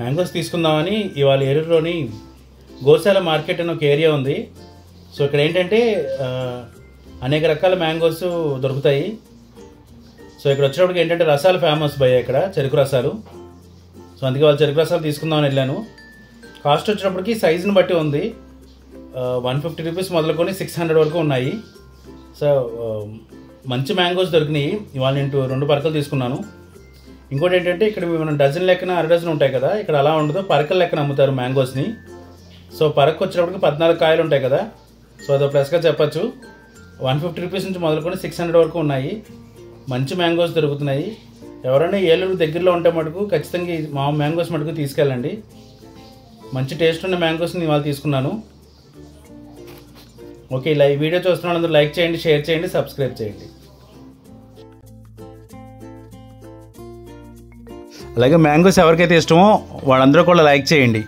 Mangoes తీసుకుందామని ఇవాళ ఏలూరులోని గోశాల market అని ఒక ఏరియా ఉంది. సో ఇక్కడ ఏంటంటే అనేక రకాల మ్యాంగోస్ దొరుకుతాయి. సో ఇక్కడ వచ్చినప్పటికి ఏంటంటే రసాలు ఫేమస్ భయ్య, ఇక్కడ చెరుకు రసాలు. సో అందుకే వాళ్ళు చెరుకు రసాలు తీసుకుందామని వెళ్ళాను. కాస్ట్ వచ్చినప్పటికి సైజుని బట్టి ఉంది. 150 రూపీస్ మొదలుకొని 600 వరకు ఉన్నాయి. సో మంచి మ్యాంగోస్ దొరికినాయి. ఇవాళ నేను 2 పరకలు తీసుకున్నాను. ఇంకోటి ఏంటంటే ఇక్కడ మనం డజన్ లెక్కన 1/2 డజన్ ఉంటాయి కదా, ఇక్కడ అలా ఉండదు, పరకల లెక్కన అమ్ముతారు మ్యాంగోస్ని. సో పరకు వచ్చేటప్పటికి 14 కాయలు ఉంటాయి కదా, సో అదో ప్లస్గా చెప్పచ్చు. 150 రూపీస్ నుంచి మొదలుకొని 600 వరకు ఉన్నాయి. మంచి మ్యాంగోస్ దొరుకుతున్నాయి. ఎవరైనా ఏలూరు దగ్గరలో ఉంటే మటుకు ఖచ్చితంగా మా మ్యాంగోస్ మటుకు తీసుకెళ్ళండి. మంచి టేస్ట్ ఉన్న మ్యాంగోస్ని ఇవాళ తీసుకున్నాను. ఓకే, ఇలా ఈ వీడియో చూస్తున్న అందరూ లైక్ చేయండి, షేర్ చేయండి, సబ్స్క్రైబ్ చేయండి. అలాగే మ్యాంగోస్ ఎవరికైతే ఇష్టమో వాళ్ళందరూ కూడా లైక్ చేయండి.